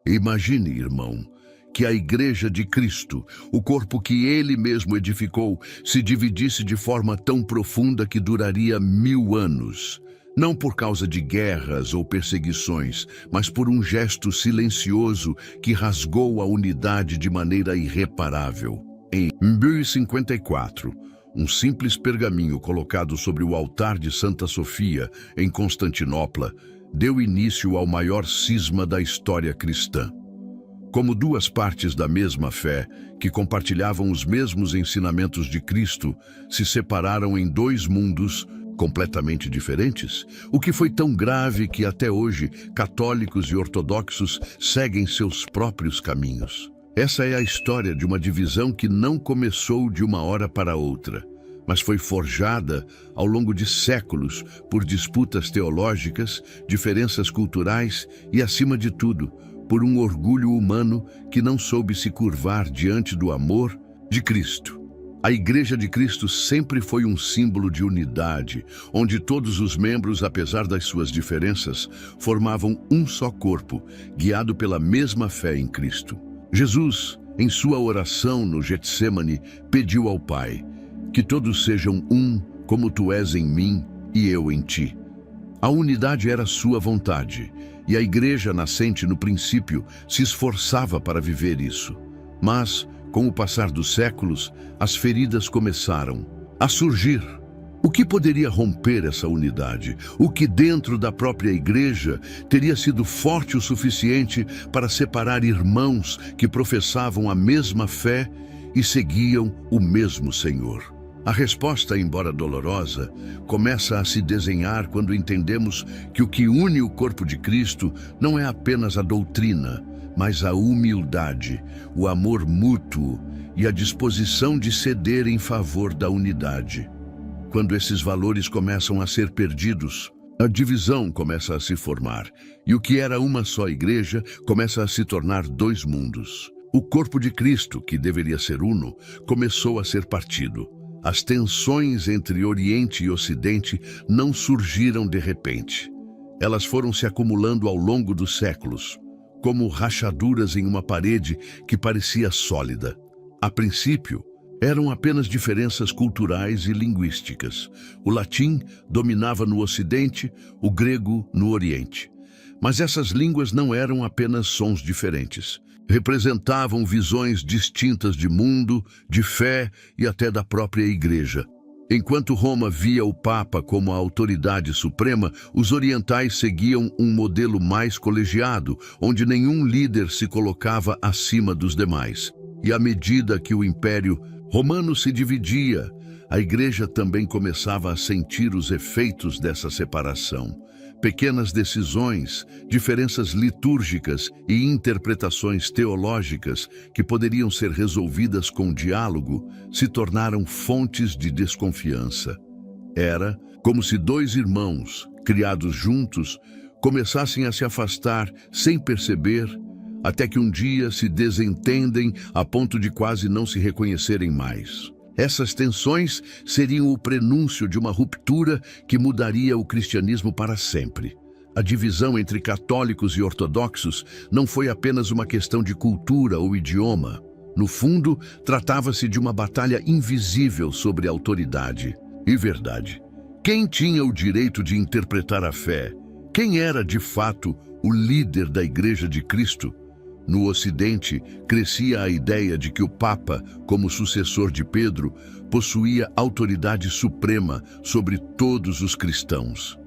Imagine, irmão, que a Igreja de Cristo, o corpo que ele mesmo edificou, se dividisse de forma tão profunda que duraria 1000 anos. Não por causa de guerras ou perseguições, mas por um gesto silencioso que rasgou a unidade de maneira irreparável. Em 1054, um simples pergaminho colocado sobre o altar de Santa Sofia, em Constantinopla, deu início ao maior cisma da história cristã. Como duas partes da mesma fé, que compartilhavam os mesmos ensinamentos de Cristo, se separaram em dois mundos completamente diferentes, o que foi tão grave que até hoje católicos e ortodoxos seguem seus próprios caminhos. Essa é a história de uma divisão que não começou de uma hora para outra, mas foi forjada ao longo de séculos por disputas teológicas, diferenças culturais e, acima de tudo, por um orgulho humano que não soube se curvar diante do amor de Cristo. A Igreja de Cristo sempre foi um símbolo de unidade, onde todos os membros, apesar das suas diferenças, formavam um só corpo, guiado pela mesma fé em Cristo. Jesus, em sua oração no Getsêmani, pediu ao Pai: que todos sejam um, como tu és em mim e eu em ti. A unidade era sua vontade, e a Igreja nascente no princípio se esforçava para viver isso. Mas, com o passar dos séculos, as feridas começaram a surgir. O que poderia romper essa unidade? O que dentro da própria Igreja teria sido forte o suficiente para separar irmãos que professavam a mesma fé e seguiam o mesmo Senhor? A resposta, embora dolorosa, começa a se desenhar quando entendemos que o que une o corpo de Cristo não é apenas a doutrina, mas a humildade, o amor mútuo e a disposição de ceder em favor da unidade. Quando esses valores começam a ser perdidos, a divisão começa a se formar, e o que era uma só igreja começa a se tornar dois mundos. O corpo de Cristo, que deveria ser uno, começou a ser partido. As tensões entre Oriente e Ocidente não surgiram de repente. Elas foram se acumulando ao longo dos séculos, como rachaduras em uma parede que parecia sólida. A princípio, eram apenas diferenças culturais e linguísticas. O latim dominava no Ocidente, o grego no Oriente. Mas essas línguas não eram apenas sons diferentes. Representavam visões distintas de mundo, de fé e até da própria Igreja. Enquanto Roma via o Papa como a autoridade suprema, os orientais seguiam um modelo mais colegiado, onde nenhum líder se colocava acima dos demais. E à medida que o Império Romano se dividia, a Igreja também começava a sentir os efeitos dessa separação. Pequenas decisões, diferenças litúrgicas e interpretações teológicas que poderiam ser resolvidas com diálogo se tornaram fontes de desconfiança. Era como se dois irmãos, criados juntos, começassem a se afastar sem perceber, até que um dia se desentendem a ponto de quase não se reconhecerem mais. Essas tensões seriam o prenúncio de uma ruptura que mudaria o cristianismo para sempre. A divisão entre católicos e ortodoxos não foi apenas uma questão de cultura ou idioma. No fundo, tratava-se de uma batalha invisível sobre autoridade e verdade. Quem tinha o direito de interpretar a fé? Quem era, de fato, o líder da Igreja de Cristo? No Ocidente, crescia a ideia de que o Papa, como sucessor de Pedro, possuía autoridade suprema sobre todos os cristãos.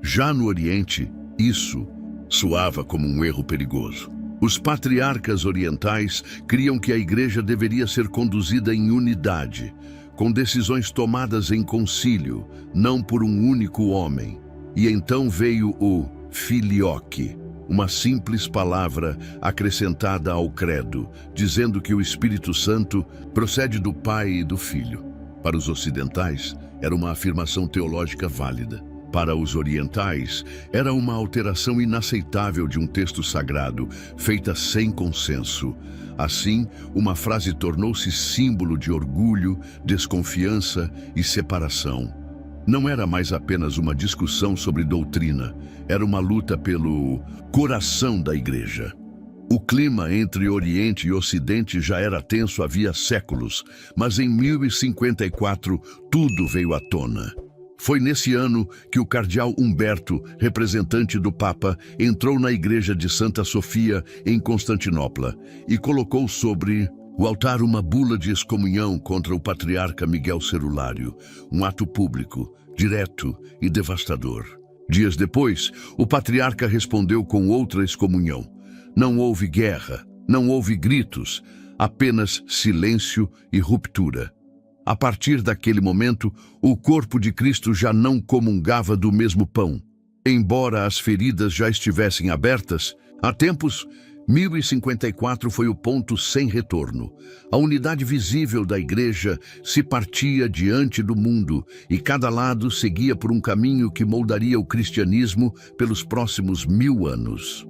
Já no Oriente, isso soava como um erro perigoso. Os patriarcas orientais criam que a Igreja deveria ser conduzida em unidade, com decisões tomadas em concílio, não por um único homem. E então veio o filioque, uma simples palavra acrescentada ao credo, dizendo que o Espírito Santo procede do Pai e do Filho. Para os ocidentais, era uma afirmação teológica válida. Para os orientais, era uma alteração inaceitável de um texto sagrado, feita sem consenso. Assim, uma frase tornou-se símbolo de orgulho, desconfiança e separação. Não era mais apenas uma discussão sobre doutrina, era uma luta pelo coração da Igreja. O clima entre Oriente e Ocidente já era tenso havia séculos, mas em 1054 tudo veio à tona. Foi nesse ano que o cardeal Humberto, representante do Papa, entrou na igreja de Santa Sofia, em Constantinopla, e colocou sobre o altar uma bula de excomunhão contra o patriarca Miguel Cerulário, um ato público, direto e devastador. Dias depois, o patriarca respondeu com outra excomunhão. Não houve guerra, não houve gritos, apenas silêncio e ruptura. A partir daquele momento, o corpo de Cristo já não comungava do mesmo pão. Embora as feridas já estivessem abertas, há tempos, 1054 foi o ponto sem retorno. A unidade visível da igreja se partia diante do mundo e cada lado seguia por um caminho que moldaria o cristianismo pelos próximos 1000 anos.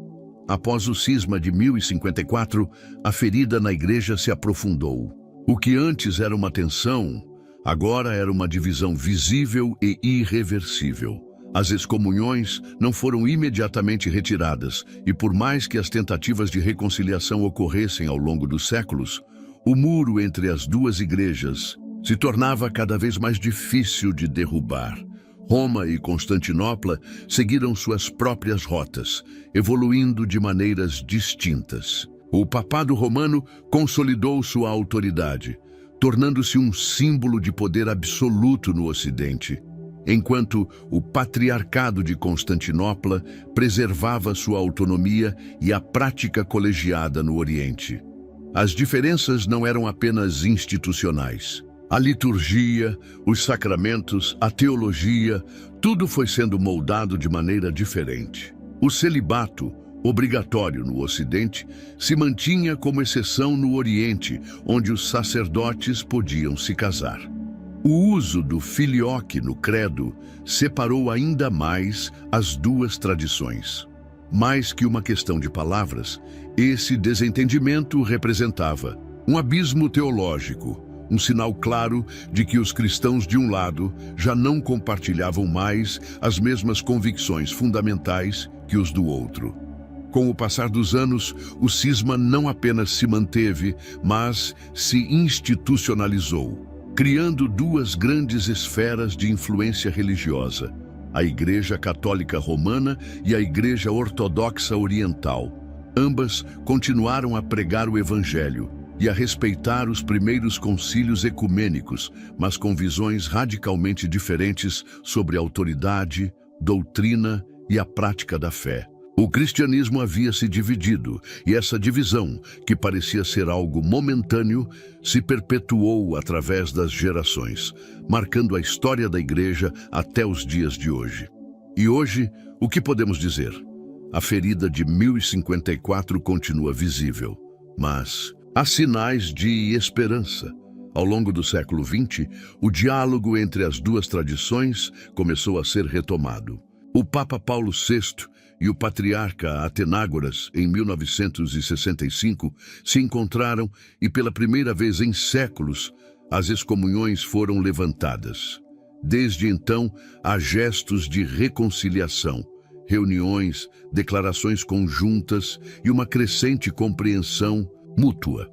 Após o cisma de 1054, a ferida na igreja se aprofundou. O que antes era uma tensão, agora era uma divisão visível e irreversível. As excomunhões não foram imediatamente retiradas, e por mais que as tentativas de reconciliação ocorressem ao longo dos séculos, o muro entre as duas igrejas se tornava cada vez mais difícil de derrubar. Roma e Constantinopla seguiram suas próprias rotas, evoluindo de maneiras distintas. O papado romano consolidou sua autoridade, tornando-se um símbolo de poder absoluto no Ocidente, enquanto o patriarcado de Constantinopla preservava sua autonomia e a prática colegiada no Oriente. As diferenças não eram apenas institucionais. A liturgia, os sacramentos, a teologia, tudo foi sendo moldado de maneira diferente. O celibato, obrigatório no Ocidente, se mantinha como exceção no Oriente, onde os sacerdotes podiam se casar. O uso do filioque no credo separou ainda mais as duas tradições. Mais que uma questão de palavras, esse desentendimento representava um abismo teológico, um sinal claro de que os cristãos de um lado já não compartilhavam mais as mesmas convicções fundamentais que os do outro. Com o passar dos anos, o cisma não apenas se manteve, mas se institucionalizou, criando duas grandes esferas de influência religiosa, a Igreja Católica Romana e a Igreja Ortodoxa Oriental. Ambas continuaram a pregar o Evangelho e a respeitar os primeiros concílios ecumênicos, mas com visões radicalmente diferentes sobre autoridade, doutrina e a prática da fé. O cristianismo havia se dividido, e essa divisão, que parecia ser algo momentâneo, se perpetuou através das gerações, marcando a história da igreja até os dias de hoje. E hoje, o que podemos dizer? A ferida de 1054 continua visível, mas há sinais de esperança. Ao longo do século XX, o diálogo entre as duas tradições começou a ser retomado. O Papa Paulo VI e o patriarca Atenágoras, em 1965, se encontraram e, pela primeira vez em séculos, as excomunhões foram levantadas. Desde então, há gestos de reconciliação, reuniões, declarações conjuntas e uma crescente compreensão mútua.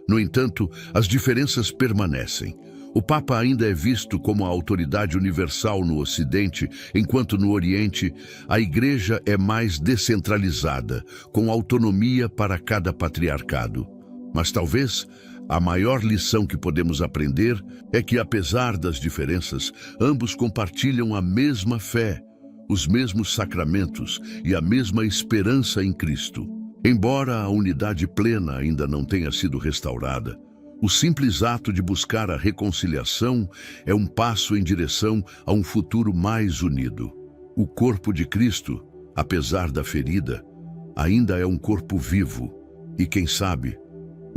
No entanto, as diferenças permanecem. O Papa ainda é visto como a autoridade universal no Ocidente, enquanto no Oriente a Igreja é mais descentralizada, com autonomia para cada patriarcado. Mas talvez a maior lição que podemos aprender é que, apesar das diferenças, ambos compartilham a mesma fé, os mesmos sacramentos e a mesma esperança em Cristo. Embora a unidade plena ainda não tenha sido restaurada, o simples ato de buscar a reconciliação é um passo em direção a um futuro mais unido. O corpo de Cristo, apesar da ferida, ainda é um corpo vivo e, quem sabe,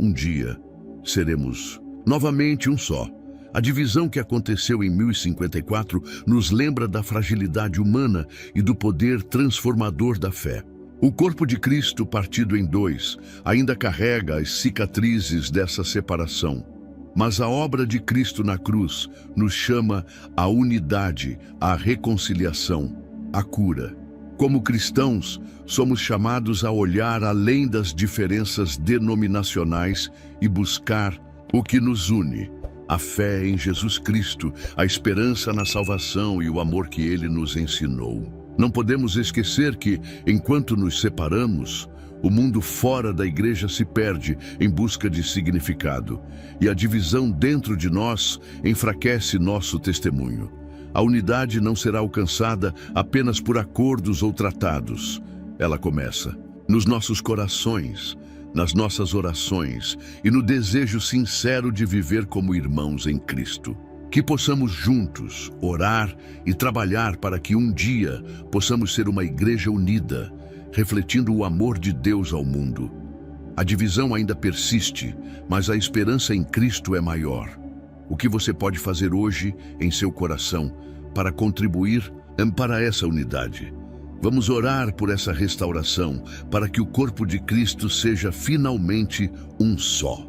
um dia seremos novamente um só. A divisão que aconteceu em 1054 nos lembra da fragilidade humana e do poder transformador da fé. O corpo de Cristo, partido em dois, ainda carrega as cicatrizes dessa separação. Mas a obra de Cristo na cruz nos chama à unidade, à reconciliação, à cura. Como cristãos, somos chamados a olhar além das diferenças denominacionais e buscar o que nos une: a fé em Jesus Cristo, a esperança na salvação e o amor que Ele nos ensinou. Não podemos esquecer que, enquanto nos separamos, o mundo fora da igreja se perde em busca de significado, e a divisão dentro de nós enfraquece nosso testemunho. A unidade não será alcançada apenas por acordos ou tratados. Ela começa nos nossos corações, nas nossas orações e no desejo sincero de viver como irmãos em Cristo. Que possamos juntos orar e trabalhar para que um dia possamos ser uma igreja unida, refletindo o amor de Deus ao mundo. A divisão ainda persiste, mas a esperança em Cristo é maior. O que você pode fazer hoje em seu coração para contribuir para essa unidade? Vamos orar por essa restauração, para que o corpo de Cristo seja finalmente um só.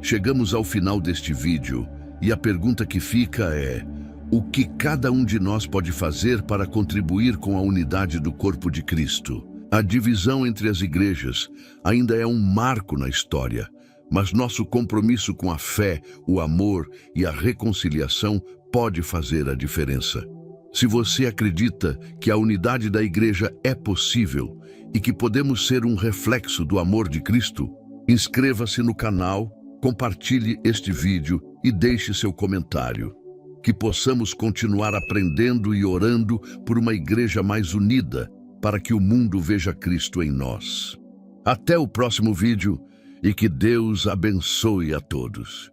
Chegamos ao final deste vídeo e a pergunta que fica é: o que cada um de nós pode fazer para contribuir com a unidade do corpo de Cristo? A divisão entre as igrejas ainda é um marco na história, mas nosso compromisso com a fé, o amor e a reconciliação pode fazer a diferença. Se você acredita que a unidade da igreja é possível e que podemos ser um reflexo do amor de Cristo, inscreva-se no canal, compartilhe este vídeo e deixe seu comentário. Que possamos continuar aprendendo e orando por uma igreja mais unida, para que o mundo veja Cristo em nós. Até o próximo vídeo e que Deus abençoe a todos.